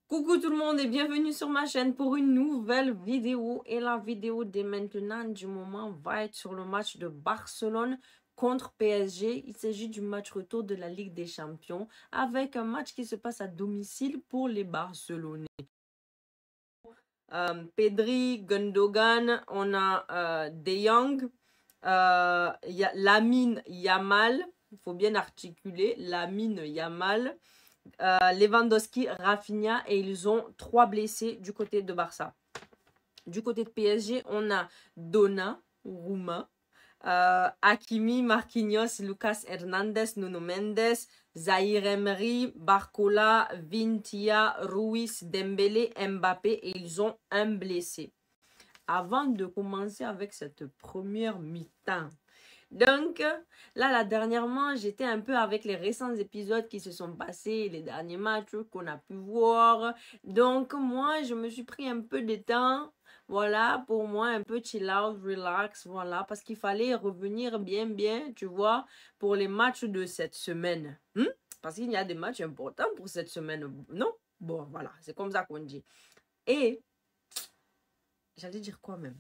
Coucou tout le monde et bienvenue sur ma chaîne pour une nouvelle vidéo. Et la vidéo dès maintenant du moment va être sur le match de Barcelone contre PSG. Il s'agit du match retour de la Ligue des Champions avec un match qui se passe à domicile pour les Barcelonais. Pedri, Gundogan, on a De Jong, Lamine Yamal, il faut bien articuler, Lamine Yamal. Lewandowski, Rafinha et ils ont 3 blessés du côté de Barça. Du côté de PSG, on a Donnarumma, Hakimi, Marquinhos, Lucas Hernandez, Nuno Mendes, Zaïre Emery, Barcola, Vintia, Ruiz, Dembélé, Mbappé et ils ont un blessé. Avant de commencer avec cette première mi-temps, donc, là, dernièrement, j'étais un peu avec les récents épisodes qui se sont passés, les derniers matchs qu'on a pu voir. Donc, moi, je me suis pris un peu de temps, voilà, pour moi, un peu chill out, relax, voilà, parce qu'il fallait revenir bien, tu vois, pour les matchs de cette semaine. Parce qu'il y a des matchs importants pour cette semaine, non? Bon, voilà, c'est comme ça qu'on dit. Et, j'allais dire quoi même?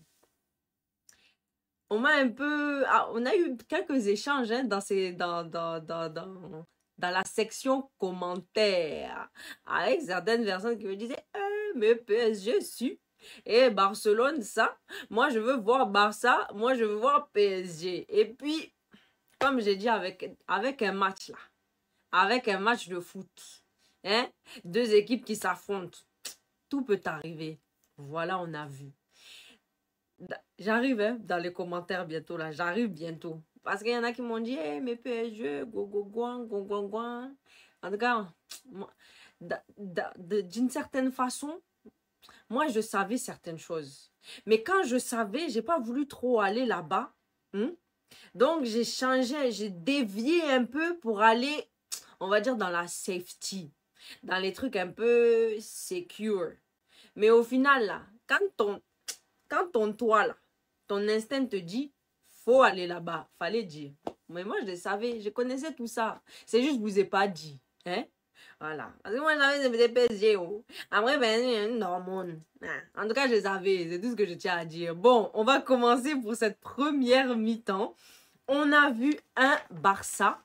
On m'a un peu... on a eu quelques échanges hein, dans la section commentaires avec certaines personnes qui me disaient mais PSG su et Barcelone ça, moi je veux voir Barça, moi je veux voir PSG. Et puis, comme j'ai dit avec un match là, avec un match de foot, hein, deux équipes qui s'affrontent, tout peut arriver. Voilà, on a vu. J'arrive hein, dans les commentaires bientôt là, j'arrive bientôt. Parce qu'il y en a qui m'ont dit, hey, mais PSG, go, go, go, go, go, go. En tout cas, d'une certaine façon, moi je savais certaines choses. Mais quand je savais, j'ai pas voulu trop aller là-bas. Donc j'ai changé, j'ai dévié un peu pour aller, on va dire, dans la safety. Dans les trucs un peu secure. Mais au final, là, quand ton toit, là, ton instinct te dit, faut aller là-bas, fallait dire. Mais moi, je le savais, je connaissais tout ça. C'est juste que je vous ai pas dit. Hein? Voilà. Parce que moi, j'avais des PSG. Oh. Après, ben, non, en tout cas, je les avais. C'est tout ce que je tiens à dire. Bon, on va commencer pour cette première mi-temps. On a vu un Barça.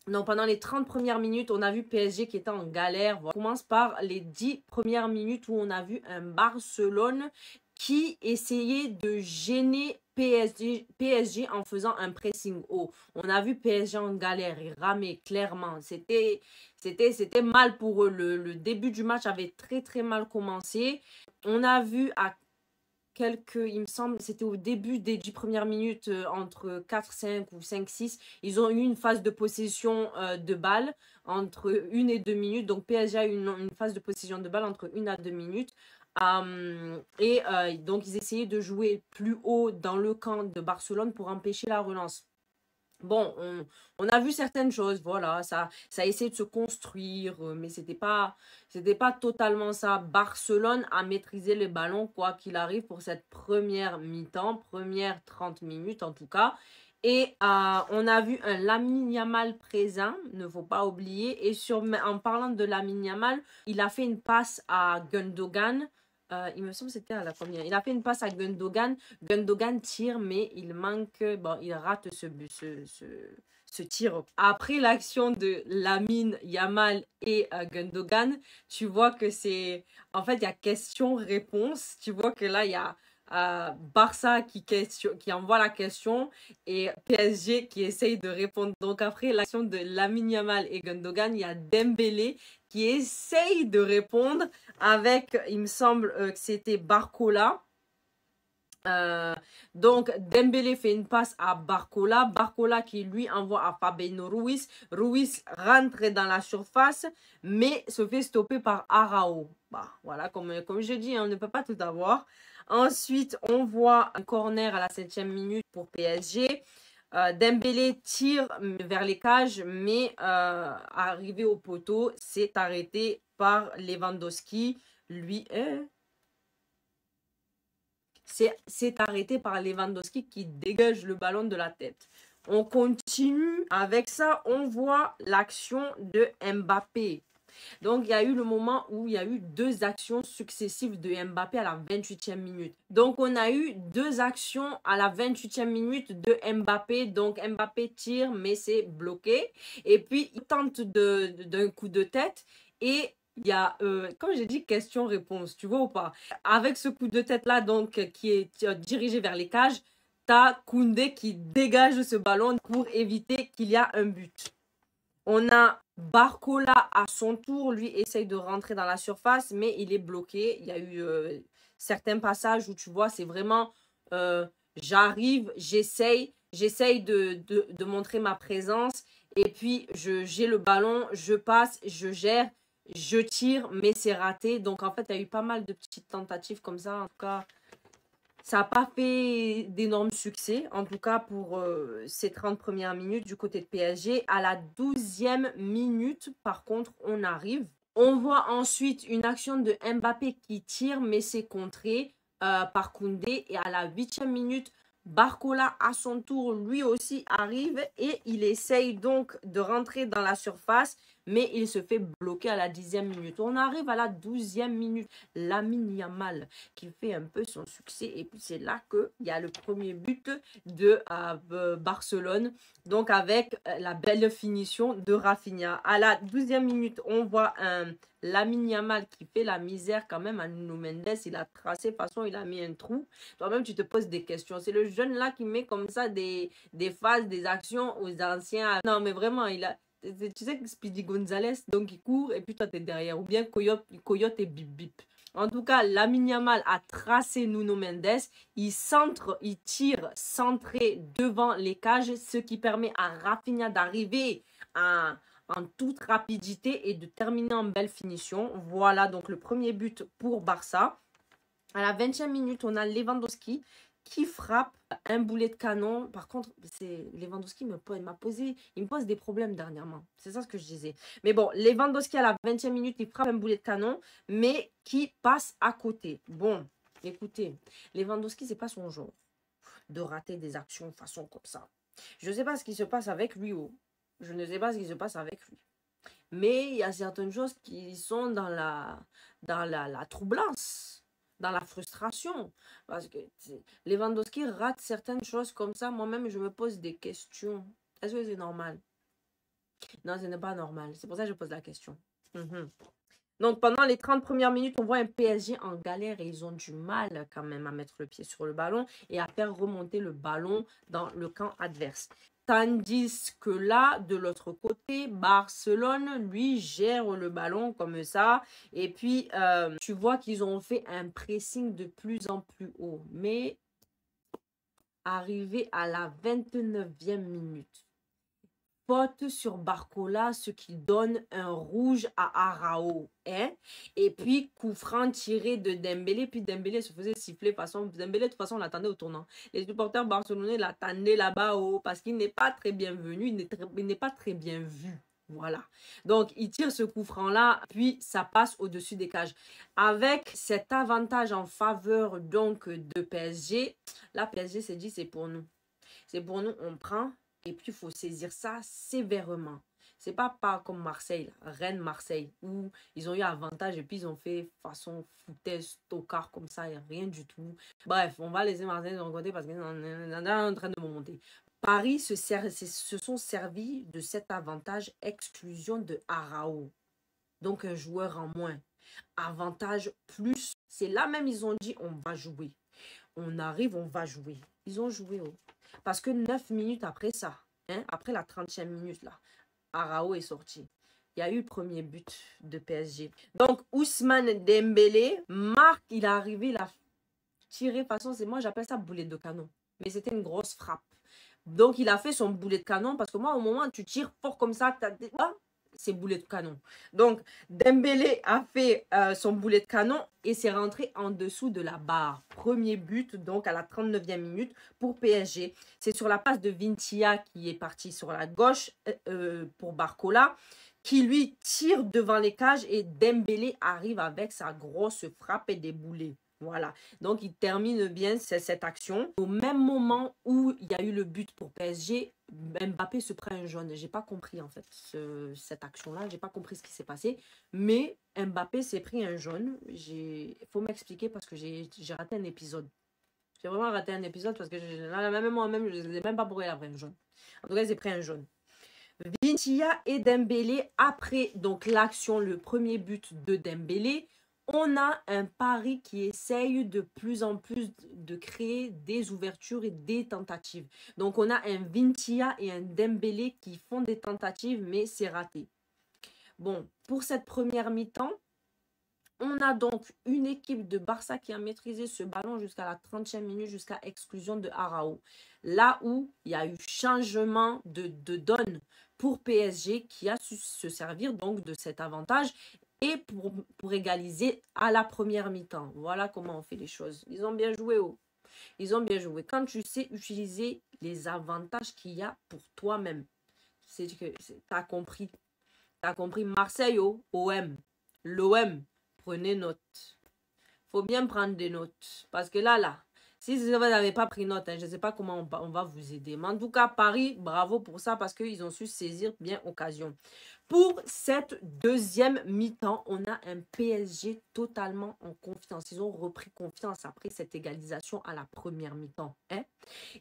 Donc, pendant les 30 premières minutes, on a vu PSG qui était en galère. On commence par les 10 premières minutes où on a vu un Barcelone qui essayait de gêner PSG en faisant un pressing haut. On a vu PSG en galère, ils ramaient clairement. C'était mal pour eux. Le début du match avait très mal commencé. On a vu à il me semble, c'était au début des 10 premières minutes, entre 4-5 ou 5-6, ils ont eu une phase de possession de balle entre 1 et 2 minutes. Donc PSG a eu une phase de possession de balle entre 1 à 2 minutes. Donc ils essayaient de jouer plus haut dans le camp de Barcelone pour empêcher la relance. Bon, on a vu certaines choses, voilà, ça a essayé de se construire, mais c'était pas totalement ça. Barcelone a maîtrisé les ballons, quoi qu'il arrive, pour cette première mi-temps, première 30 minutes en tout cas. Et on a vu un Lamine Yamal présent, ne faut pas oublier. Et en parlant de Lamine Yamal, il a fait une passe à Gundogan. Il me semble que c'était à la première. Il a fait une passe à Gundogan. Gundogan tire, mais il manque. Bon, il rate ce tir. Après l'action de Lamine Yamal et Gundogan, tu vois que c'est. En fait, il y a question-réponse. Tu vois que là, il y a Barça qui envoie la question et PSG qui essaye de répondre. Donc, après l'action de Lamine Yamal et Gundogan, il y a Dembélé qui essaye de répondre avec, il me semble que c'était Barcola. Donc Dembélé fait une passe à Barcola. Barcola qui lui envoie à Fabiano Ruiz. Ruiz rentre dans la surface, mais se fait stopper par Arao. Bah, voilà, comme je dis, on ne peut pas tout avoir. Ensuite, on voit un corner à la 7e minute pour PSG. Dembélé tire vers les cages, mais arrivé au poteau, c'est arrêté par Lewandowski. Lui, c'est arrêté par Lewandowski qui dégage le ballon de la tête. On continue avec ça, on voit l'action de Mbappé. Donc, il y a eu le moment où il y a eu deux actions successives de Mbappé à la 28e minute. Donc, on a eu deux actions à la 28e minute de Mbappé. Donc, Mbappé tire, mais c'est bloqué. Et puis, il tente d'un coup de tête. Et il y a, comme j'ai dit, question-réponse, tu vois ou pas? Avec ce coup de tête-là, donc, qui est dirigé vers les cages, t'as Koundé qui dégage ce ballon pour éviter qu'il y a un but. On a Barcola à son tour, lui essaye de rentrer dans la surface, mais il est bloqué. Il y a eu certains passages où tu vois, c'est vraiment j'arrive, j'essaye de montrer ma présence et puis j'ai le ballon, je passe, je gère, je tire, mais c'est raté. Donc en fait, il y a eu pas mal de petites tentatives comme ça. En tout cas, ça n'a pas fait d'énormes succès, en tout cas pour ces 30 premières minutes du côté de PSG. À la 12e minute, par contre, on arrive. On voit ensuite une action de Mbappé qui tire, mais c'est contré par Koundé. Et à la 8e minute, Barcola, à son tour, lui aussi arrive et il essaye donc de rentrer dans la surface, mais il se fait bloquer à la 10e minute. On arrive à la 12e minute. Lamine Yamal qui fait un peu son succès. Et puis c'est là qu'il y a le premier but de Barcelone. Donc avec la belle finition de Rafinha. À la 12e minute, on voit un Lamine Yamal qui fait la misère quand même à Nuno Mendes. Il a tracé, de toute façon, il a mis un trou. Toi-même, tu te poses des questions. C'est le jeune là qui met comme ça des phases, des actions aux anciens. Non, mais vraiment, il a... Tu sais que Speedy Gonzalez, donc il court et puis toi, tu es derrière. Ou bien Coyote et Bip Bip. En tout cas, Lamine Yamal a tracé Nuno Mendes. Il centre, il tire centré devant les cages, ce qui permet à Rafinha d'arriver en toute rapidité et de terminer en belle finition. Voilà donc le premier but pour Barça. À la 20e minute, on a Lewandowski qui frappe un boulet de canon. Par contre, c'est Lewandowski il me pose des problèmes dernièrement. C'est ça ce que je disais. Mais bon, Lewandowski à la 20e minute, il frappe un boulet de canon, mais qui passe à côté. Bon, écoutez, Lewandowski, c'est pas son genre de rater des actions de façon comme ça. Je ne sais pas ce qui se passe avec lui. Je ne sais pas ce qui se passe avec lui. Mais il y a certaines choses qui sont dans la troublance, dans la frustration. Parce que Lewandowski rate certaines choses comme ça. Moi-même, je me pose des questions. Est-ce que c'est normal? Non, ce n'est pas normal. C'est pour ça que je pose la question. Donc, pendant les 30 premières minutes, on voit un PSG en galère et ils ont du mal quand même à mettre le pied sur le ballon et à faire remonter le ballon dans le camp adverse. Tandis que là, de l'autre côté, Barcelone, lui, gère le ballon comme ça. Et puis, tu vois qu'ils ont fait un pressing de plus en plus haut. Mais, arrivé à la 29e minute, faute sur Barcola, ce qui donne un rouge à Arao. Hein? Et puis, coup franc tiré de Dembélé. Puis Dembélé se faisait siffler. Dembélé, de toute façon, on l'attendait au tournant. Les supporters barcelonais l'attendaient là-bas parce qu'il n'est pas très bienvenu. Il n'est pas très bien vu. Voilà. Donc, il tire ce coup franc-là, puis ça passe au-dessus des cages. Avec cet avantage en faveur donc de PSG, la PSG s'est dit, c'est pour nous. C'est pour nous, on prend. Et puis, il faut saisir ça sévèrement. C'est pas comme Marseille, Rennes-Marseille, où ils ont eu avantage et puis ils ont fait façon foutaise, tocard comme ça, et rien du tout. Bref, on va laisser Marseille de son côté parce qu'ils sont en train de monter. Paris se sont servis de cet avantage exclusion de Arao. Donc, un joueur en moins. Avantage plus. C'est là même, ils ont dit, on va jouer. On arrive, on va jouer. Ils ont joué. Parce que 9 minutes après ça, hein, après la 30e minute, là, Arao est sorti. Il y a eu le premier but de PSG. Donc, Ousmane Dembélé marque, il est arrivé, il a tiré, de toute façon, moi j'appelle ça boulet de canon. Mais c'était une grosse frappe. Donc, il a fait son boulet de canon parce que moi, au moment où tu tires fort comme ça, c'est boulet de canon. Donc, Dembélé a fait son boulet de canon et c'est rentré en dessous de la barre. Premier but, donc à la 39e minute pour PSG. C'est sur la passe de Vincia qui est parti sur la gauche pour Barcola, qui lui tire devant les cages et Dembélé arrive avec sa grosse frappe et des boulets. Voilà, donc il termine bien cette action. Au même moment où il y a eu le but pour PSG, Mbappé se prend un jaune. J'ai pas compris en fait cette action-là. J'ai pas compris ce qui s'est passé. Mais Mbappé s'est pris un jaune. Il faut m'expliquer parce que j'ai raté un épisode. J'ai vraiment raté un épisode parce que même moi-même, je ne sais même pas pourquoi il a pris un jaune. En tout cas, il s'est pris un jaune. Vitinha et Dembélé, après donc l'action, le premier but de Dembélé, on a un Paris qui essaye de plus en plus de créer des ouvertures et des tentatives. Donc on a un Vitinha et un Dembélé qui font des tentatives, mais c'est raté. Bon, pour cette première mi-temps, on a donc une équipe de Barça qui a maîtrisé ce ballon jusqu'à la 30e minute, jusqu'à exclusion de Arao. Là où il y a eu changement de donne pour PSG qui a su se servir donc de cet avantage et pour égaliser à la première mi-temps. Voilà comment on fait les choses. Ils ont bien joué. Oh. Ils ont bien joué. Quand tu sais utiliser les avantages qu'il y a pour toi-même, tu as compris. Tu as compris. Marseille, oh, OM. L'OM. Prenez note. Faut bien prendre des notes. Parce que là, si vous n'avez pas pris note, je ne sais pas comment on va vous aider. Mais en tout cas, Paris, bravo pour ça parce qu'ils ont su saisir bien occasion. Pour cette deuxième mi-temps, on a un PSG totalement en confiance. Ils ont repris confiance après cette égalisation à la première mi-temps. Hein?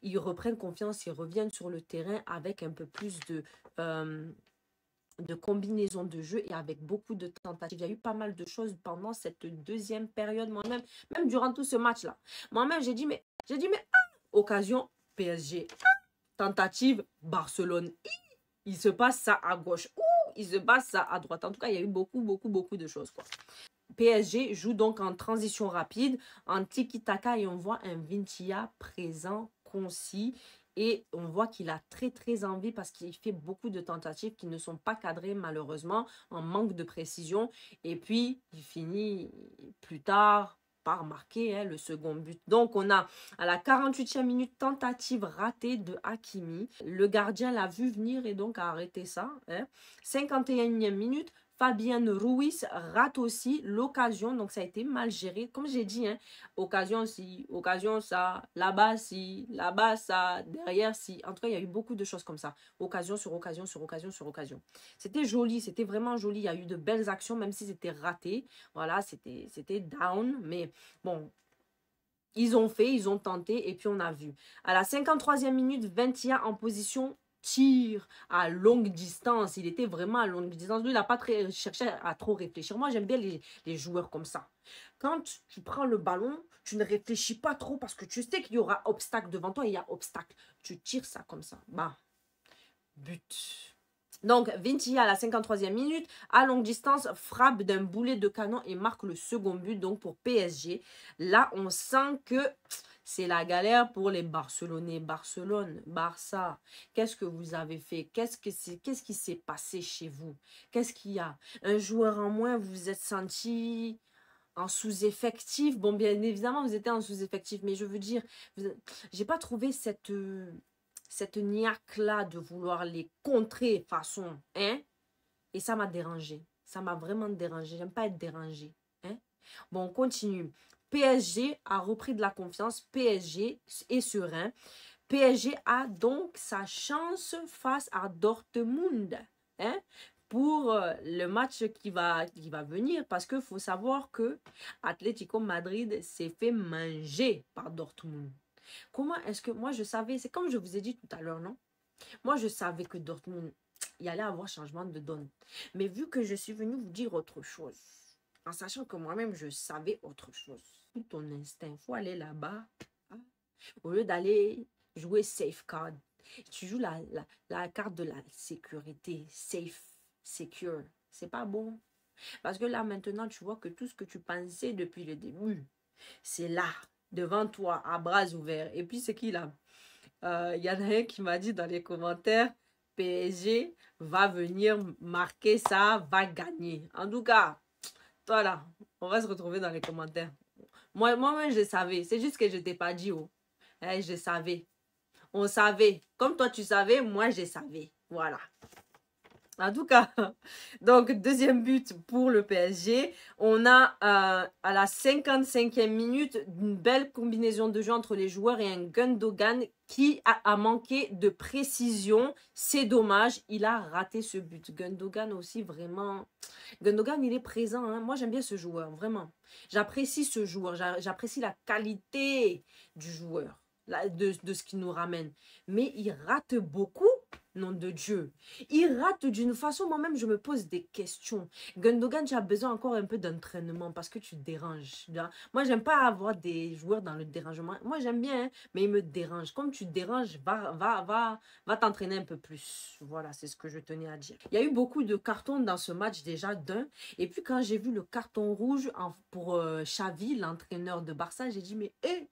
Ils reprennent confiance, ils reviennent sur le terrain avec un peu plus de combinaison de jeu et avec beaucoup de tentatives. Il y a eu pas mal de choses pendant cette deuxième période. Moi-même, même durant tout ce match-là. Moi-même, j'ai dit, mais occasion PSG. Tentative Barcelone. Il se passe ça à gauche. Il se passe ça à droite. En tout cas, il y a eu beaucoup de choses, quoi. PSG joue donc en transition rapide, en tiki-taka et on voit un Vitinha présent, concis. Et on voit qu'il a très envie parce qu'il fait beaucoup de tentatives qui ne sont pas cadrées malheureusement, en manque de précision. Et puis, il finit plus tard par marquer le second but. Donc, on a à la 48e minute, tentative ratée de Hakimi. Le gardien l'a vu venir et donc a arrêté ça. 51e minute, Fabian Ruiz rate aussi l'occasion, donc ça a été mal géré. Comme j'ai dit, occasion ci, occasion ça, là-bas ci, là-bas ça, derrière ci. En tout cas, il y a eu beaucoup de choses comme ça. Occasion sur occasion sur occasion sur occasion. C'était joli, c'était vraiment joli. Il y a eu de belles actions, même si c'était raté. Voilà, c'était down. Mais bon, ils ont fait, ils ont tenté et puis on a vu. À la 53e minute, Vitinha en position tir à longue distance. Il était vraiment à longue distance. Lui, il n'a pas cherché à trop réfléchir. Moi, j'aime bien les joueurs comme ça. Quand tu prends le ballon, tu ne réfléchis pas trop parce que tu sais qu'il y aura obstacle devant toi et il y a obstacle. Tu tires ça comme ça. Bah, but. Donc, Vitinha à la 53e minute, à longue distance, frappe d'un boulet de canon et marque le second but donc pour PSG. Là, on sent que c'est la galère pour les Barcelonais. Barcelone, Barça, qu'est-ce que vous avez fait? Qu'est-ce qui s'est passé chez vous? Qu'est-ce qu'il y a? Un joueur en moins, vous vous êtes senti en sous-effectif? Bon, bien évidemment, vous étiez en sous-effectif, mais je veux dire, j'ai pas trouvé cette niaque-là de vouloir les contrer façon, hein? Et ça m'a dérangé. Ça m'a vraiment dérangé. J'aime pas être dérangé. Hein? Bon, on continue. PSG a repris de la confiance. PSG est serein. PSG a donc sa chance face à Dortmund. Hein? Pour le match qui va venir. Parce qu'il faut savoir que Atlético Madrid s'est fait manger par Dortmund. Comment est-ce que moi je savais, c'est comme je vous ai dit tout à l'heure, non? Moi je savais que Dortmund, il allait avoir changement de donne. Mais vu que je suis venue vous dire autre chose, en sachant que moi-même je savais autre chose, tout ton instinct, il faut aller là-bas, hein, au lieu d'aller jouer safe card. Tu joues la carte de la sécurité, safe, secure. C'est pas bon. Parce que là maintenant tu vois que tout ce que tu pensais depuis le début, c'est là, devant toi, à bras ouverts. Et puis, c'est qui là? Il y en a un qui m'a dit dans les commentaires, PSG va venir marquer ça, va gagner. En tout cas, toi là, on va se retrouver dans les commentaires. Moi, je savais. C'est juste que je t'ai pas dit. Oh. Je savais. On savait. Comme toi, tu savais, moi, je savais. Voilà. En tout cas, donc deuxième but pour le PSG. On a à la 55e minute une belle combinaison de jeu entre les joueurs et un Gundogan qui a manqué de précision. C'est dommage, il a raté ce but. Gundogan aussi vraiment... Gundogan, il est présent. Hein. Moi, j'aime bien ce joueur, vraiment. J'apprécie ce joueur, j'apprécie la qualité du joueur, de ce qu'il nous ramène. Mais il rate beaucoup. Nom de Dieu. Il rate d'une façon, moi-même, je me pose des questions. Gundogan, tu as besoin encore un peu d'entraînement parce que tu déranges. Bien. Moi, j'aime pas avoir des joueurs dans le dérangement. Moi, j'aime bien, hein, mais il me dérange. Comme tu déranges, va t'entraîner un peu plus. Voilà, c'est ce que je tenais à dire. Il y a eu beaucoup de cartons dans ce match déjà d'un. Et puis, quand j'ai vu le carton rouge pour Xavi, l'entraîneur de Barça, j'ai dit, mais hé,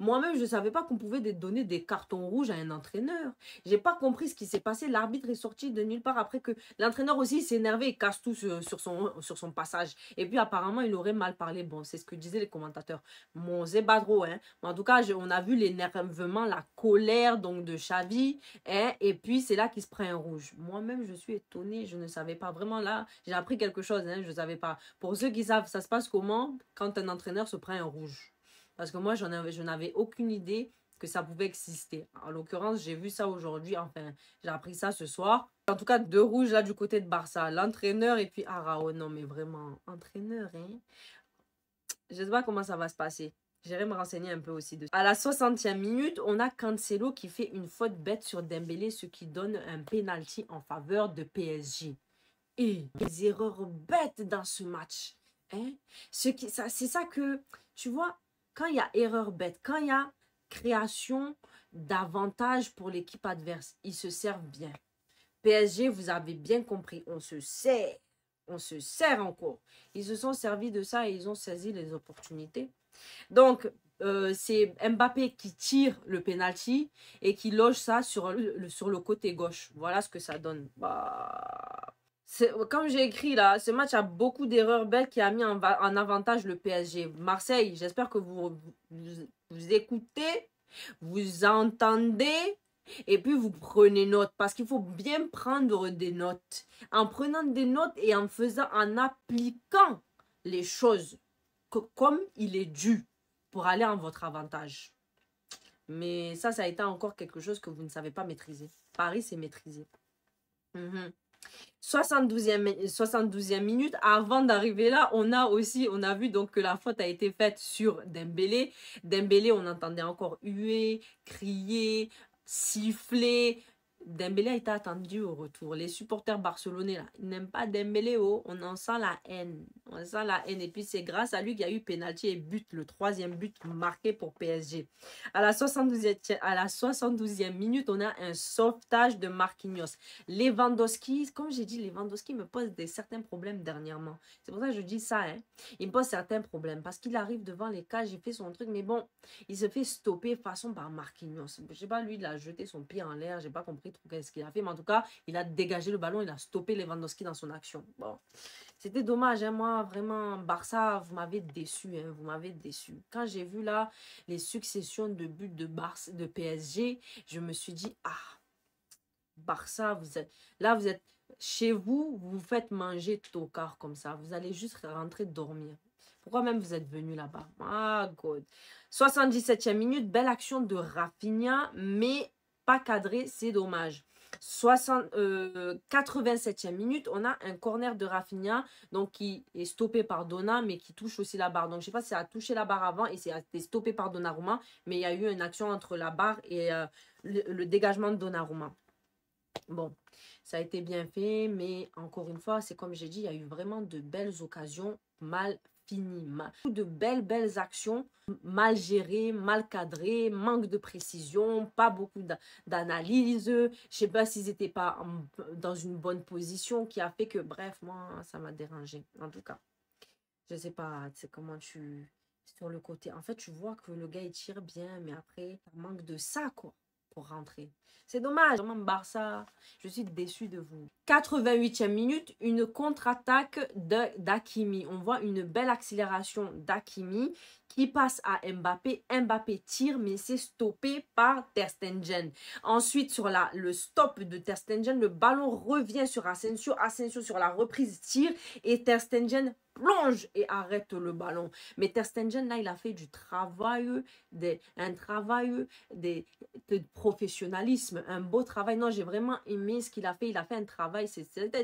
moi-même, je ne savais pas qu'on pouvait donner des cartons rouges à un entraîneur. Je n'ai pas compris ce qui s'est passé. L'arbitre est sorti de nulle part après que l'entraîneur aussi s'est énervé et casse tout sur son passage. Et puis apparemment, il aurait mal parlé. Bon, c'est ce que disaient les commentateurs. Bon, c'est pas trop, hein. En tout cas, on a vu l'énervement, la colère donc de Xavi. Hein, et puis, c'est là qu'il se prend un rouge. Moi-même, je suis étonnée. Je ne savais pas. Vraiment, là, j'ai appris quelque chose. Hein, je ne savais pas. Pour ceux qui savent, ça se passe comment quand un entraîneur se prend un rouge? Parce que moi, je n'avais aucune idée que ça pouvait exister. En l'occurrence, j'ai vu ça aujourd'hui. Enfin, j'ai appris ça ce soir. En tout cas, deux rouges là du côté de Barça. L'entraîneur et puis Arao. Non, mais vraiment, entraîneur, hein. Je ne sais pas comment ça va se passer. J'irai me renseigner un peu aussi dessus. À la 60e minute, on a Cancelo qui fait une faute bête sur Dembélé, ce qui donne un penalty en faveur de PSG. Et des erreurs bêtes dans ce match. Hein? C'est ça que, tu vois, quand il y a erreur bête, quand il y a création d'avantages pour l'équipe adverse, ils se servent bien. PSG, vous avez bien compris, on se sert encore. Ils se sont servis de ça et ils ont saisi les opportunités. Donc, c'est Mbappé qui tire le penalty et qui loge ça sur le côté gauche. Voilà ce que ça donne. Bah... Comme j'ai écrit là, ce match a beaucoup d'erreurs bêtes qui a mis en avantage le PSG. Marseille, j'espère que vous écoutez, vous entendez et puis vous prenez note parce qu'il faut bien prendre des notes. En prenant des notes et en appliquant les choses comme il est dû pour aller en votre avantage. Mais ça a été encore quelque chose que vous ne savez pas maîtriser. Paris, c'est maîtrisé. 72e minute, avant d'arriver là, on a vu donc que la faute a été faite sur Dembélé. Dembélé, on entendait encore huer, crier, siffler. Dembélé a été attendu au retour. Les supporters barcelonais, là, ils n'aiment pas Dembélé. Oh, on en sent la haine. On sent la haine. Et puis, c'est grâce à lui qu'il y a eu pénalty et but, le troisième but marqué pour PSG. À la 72e minute, on a un sauvetage de Marquinhos. Lewandowski, comme j'ai dit, Lewandowski me pose certains problèmes dernièrement. C'est pour ça que je dis ça. Hein. Il me pose certains problèmes parce qu'il arrive devant les cages, il fait son truc. Mais bon, il se fait stopper façon par Marquinhos. Je sais pas, lui, il a jeté son pied en l'air. J'ai pas compris trop qu'est-ce qu'il a fait. Mais en tout cas, il a dégagé le ballon. Il a stoppé Lewandowski dans son action. Bon, c'était dommage. Hein. Moi, vraiment, Barça, vous m'avez déçu. Hein. Vous m'avez déçu. Quand j'ai vu là les successions de buts de PSG, je me suis dit, ah, Barça, vous êtes chez vous, vous vous faites manger tocard comme ça. Vous allez juste rentrer dormir. Pourquoi même vous êtes venu là-bas? Ah, God. 77e minute, belle action de Rafinha, mais pas cadré, c'est dommage. 87e minute, on a un corner de Rafinha donc qui est stoppé par Donna mais qui touche aussi la barre. Donc je sais pas si ça a touché la barre avant et c'est stoppé par Donnarumma, mais il y a eu une action entre la barre et le dégagement de Donnarumma. Bon, ça a été bien fait, mais encore une fois, c'est comme j'ai dit, il y a eu vraiment de belles occasions mal finies. De belles actions mal gérées, mal cadrées, manque de précision, pas beaucoup d'analyse. Je sais pas s'ils n'étaient pas dans une bonne position qui a fait que, bref, moi, ça m'a dérangé. En tout cas, je sais pas, c'est comment sur le côté. En fait, tu vois que le gars, il tire bien, mais après, ça manque de ça, quoi. pour rentrer. C'est dommage. Vraiment, Barça, je suis déçue de vous. 88e minute, une contre-attaque d'Hakimi. On voit une belle accélération d'Hakimi qui passe à Mbappé. Mbappé tire, mais c'est stoppé par Ter Stegen. Ensuite, sur le stop de Ter Stegen, le ballon revient sur Asensio. Asensio sur la reprise tire et Ter Stegen plonge et arrête le ballon. Mais Ter Stegen, là, il a fait du travail, un travail de professionnalisme, un beau travail. Non, j'ai vraiment aimé ce qu'il a fait. Il a fait un travail, ça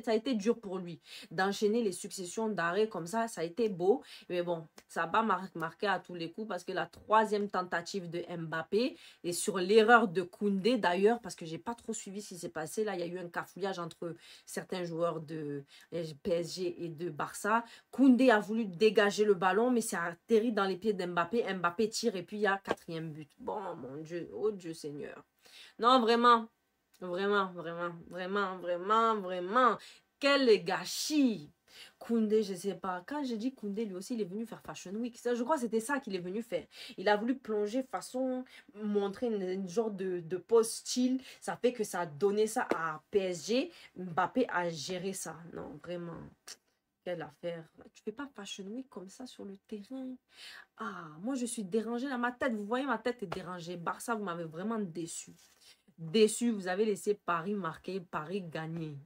a été dur pour lui. D'enchaîner les successions d'arrêts comme ça a été beau. Mais bon, ça n'a pas marqué à tous les coups parce que la troisième tentative de Mbappé est sur l'erreur de Koundé d'ailleurs, parce que j'ai pas trop suivi ce qui s'est passé. Là, il y a eu un cafouillage entre certains joueurs de PSG et de Barça. Koundé a voulu dégager le ballon, mais c'est atterri dans les pieds d'Mbappé. Mbappé tire et puis il y a 4e but. Bon, mon Dieu, oh Dieu Seigneur. Non, vraiment, vraiment. Quel gâchis. Koundé, je sais pas. Quand j'ai dit Koundé, lui aussi, il est venu faire Fashion Week. Je crois que c'était ça qu'il est venu faire. Il a voulu plonger façon, montrer une genre de pose style. Ça fait que ça a donné ça à PSG. Mbappé a géré ça. Non, vraiment. Quelle affaire. Tu fais pas Fashion Week comme ça sur le terrain. Ah, moi, je suis dérangée dans ma tête. Vous voyez, ma tête est dérangée. Barça, vous m'avez vraiment déçu. Déçu, vous avez laissé Paris marquer, Paris gagner.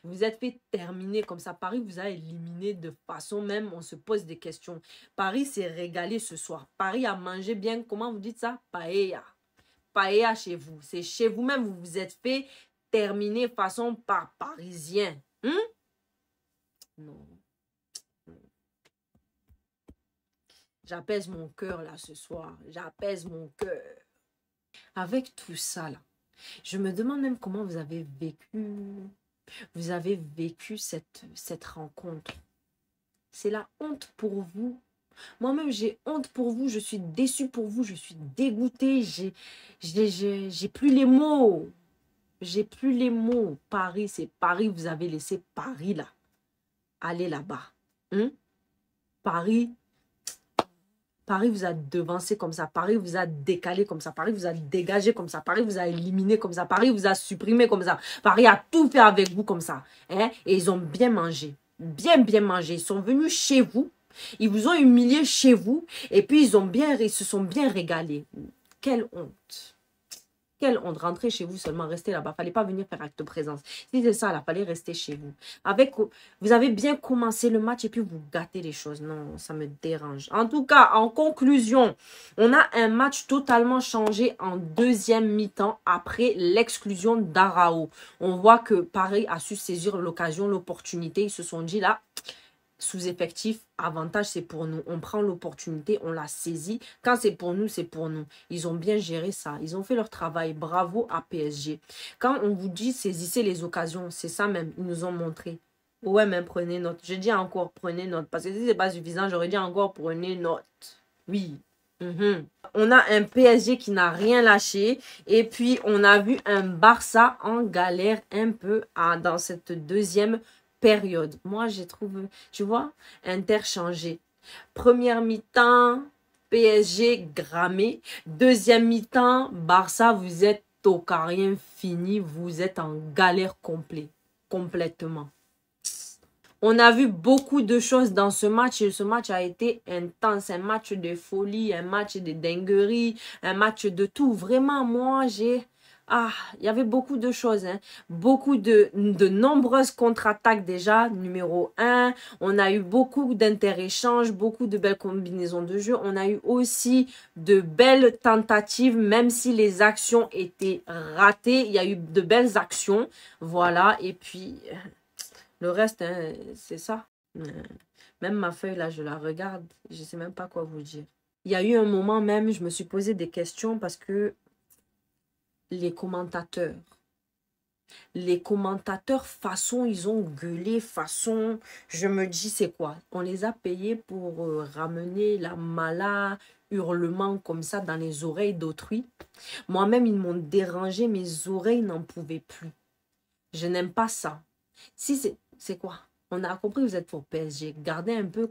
Vous êtes fait terminer comme ça. Paris vous a éliminé de façon même, on se pose des questions. Paris s'est régalé ce soir. Paris a mangé bien, comment vous dites ça? Paella. Paella chez vous. C'est chez vous-même, vous vous êtes fait terminer façon par Parisien. Non. J'apaise mon cœur là ce soir. J'apaise mon cœur. Avec tout ça là, je me demande même comment vous avez vécu cette rencontre. C'est la honte pour vous. Moi-même, j'ai honte pour vous. Je suis déçue pour vous. Je suis dégoûtée. J'ai plus les mots. J'ai plus les mots. Paris, c'est Paris. Vous avez laissé Paris là. Allez là-bas. Paris vous a devancé comme ça. Paris vous a décalé comme ça. Paris vous a dégagé comme ça. Paris vous a éliminé comme ça. Paris vous a supprimé comme ça. Paris a tout fait avec vous comme ça. Et ils ont bien mangé. Bien mangé. Ils sont venus chez vous. Ils vous ont humilié chez vous. Et puis ils se sont bien régalés. Quelle honte. Quelle honte. Rentrer chez vous seulement. Rester là-bas. Fallait pas venir faire acte de présence. Si c'est ça, là, fallait rester chez vous. Vous avez bien commencé le match et puis vous gâtez les choses. Non, ça me dérange. En tout cas, en conclusion, on a un match totalement changé en deuxième mi-temps après l'exclusion d'Arao. On voit que Paris a su saisir l'occasion, l'opportunité. Ils se sont dit là, sous-effectif, avantage c'est pour nous. On prend l'opportunité, on la saisit. Quand c'est pour nous, c'est pour nous. Ils ont bien géré ça. Ils ont fait leur travail. Bravo à PSG. Quand on vous dit saisissez les occasions, c'est ça même. Ils nous ont montré. Ouais, même prenez note. Je dis encore prenez note. Parce que si c'est pas suffisant, j'aurais dit encore prenez note. Oui. On a un PSG qui n'a rien lâché. Et puis, on a vu un Barça en galère un peu dans cette deuxième période. Moi, j'ai trouvé, tu vois, interchangé. Première mi-temps, PSG grammé. Deuxième mi-temps, Barça, vous êtes au carien fini. Vous êtes en galère complètement. On a vu beaucoup de choses dans ce match et ce match a été intense. Un match de folie, un match de dinguerie, un match de tout. Vraiment, moi, il y avait beaucoup de choses. Beaucoup de nombreuses contre-attaques déjà, numéro 1. On a eu beaucoup d'inter-échanges, beaucoup de belles combinaisons de jeu. On a eu aussi de belles tentatives, même si les actions étaient ratées. Il y a eu de belles actions. Voilà, et puis le reste, c'est ça. Même ma feuille, là, je la regarde. Je ne sais même pas quoi vous dire. Il y a eu un moment même, je me suis posé des questions parce que les commentateurs, façon, ils ont gueulé, façon, je me dis, c'est quoi? On les a payés pour ramener la mala, hurlement comme ça dans les oreilles d'autrui. Moi-même, ils m'ont dérangé, mes oreilles n'en pouvaient plus. Je n'aime pas ça. Si c'est quoi? On a compris, vous êtes pour PSG. Gardez un peu,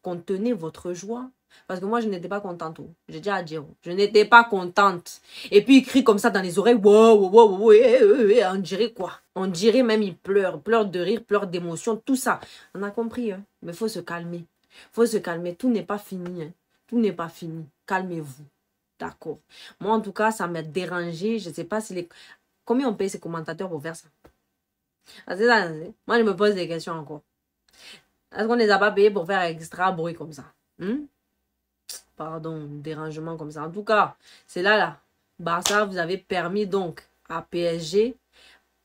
contenez votre joie. Parce que moi, je n'étais pas contente. J'ai dit à dire, je n'étais pas contente. Et puis, il crie comme ça dans les oreilles. Wow, wow, wow, wow, on dirait quoi? On dirait même il pleure de rire, pleure d'émotion, tout ça. On a compris, hein? Mais il faut se calmer. Il faut se calmer. Tout n'est pas fini. Hein? Tout n'est pas fini. Calmez-vous. D'accord. Moi, en tout cas, ça m'a dérangé. Je ne sais pas si les... Combien on paye ces commentateurs pour faire ça? C'est ça, moi, je me pose des questions encore. Est-ce qu'on ne les a pas payés pour faire extra bruit comme ça? Pardon, dérangement comme ça. En tout cas, c'est là. Barça, vous avez permis donc à PSG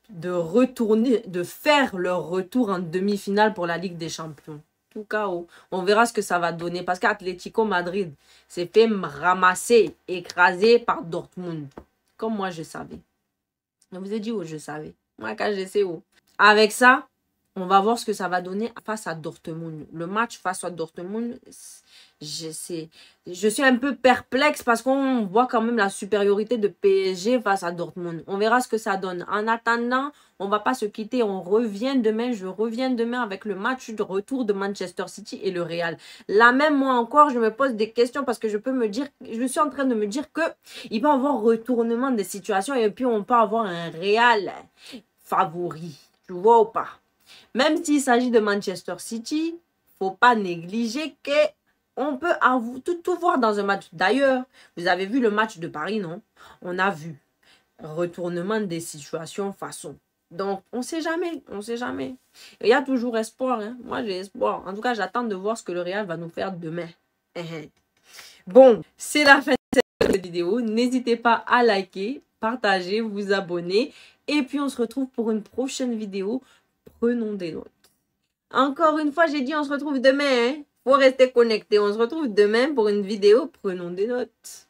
de retourner, de faire leur retour en demi-finale pour la Ligue des Champions. En tout cas, on verra ce que ça va donner. Parce qu'Atlético Madrid s'est fait ramasser, écraser par Dortmund. Comme moi, je savais. Je vous ai dit où je savais. Moi, quand je sais où. Avec ça, on va voir ce que ça va donner face à Dortmund. Le match face à Dortmund, je suis un peu perplexe parce qu'on voit quand même la supériorité de PSG face à Dortmund. On verra ce que ça donne. En attendant, on ne va pas se quitter. On revient demain. Je reviens demain avec le match de retour de Manchester City et le Real. Là même, moi encore, je me pose des questions parce que je suis en train de me dire qu'il peut y avoir retournement des situations et puis on peut avoir un Real favori. Tu vois ou pas? Même s'il s'agit de Manchester City, faut pas négliger qu'on peut tout voir dans un match. D'ailleurs, vous avez vu le match de Paris, non? On a vu retournement des situations façon. Donc, on ne sait jamais, on ne sait jamais. Il y a toujours espoir, hein? Moi, j'ai espoir. En tout cas, j'attends de voir ce que le Real va nous faire demain. Bon, c'est la fin de cette vidéo. N'hésitez pas à liker, partager, vous abonner. Et puis, on se retrouve pour une prochaine vidéo. Prenons des notes. Encore une fois, j'ai dit on se retrouve demain. Faut rester connecté. On se retrouve demain pour une vidéo. Prenons des notes.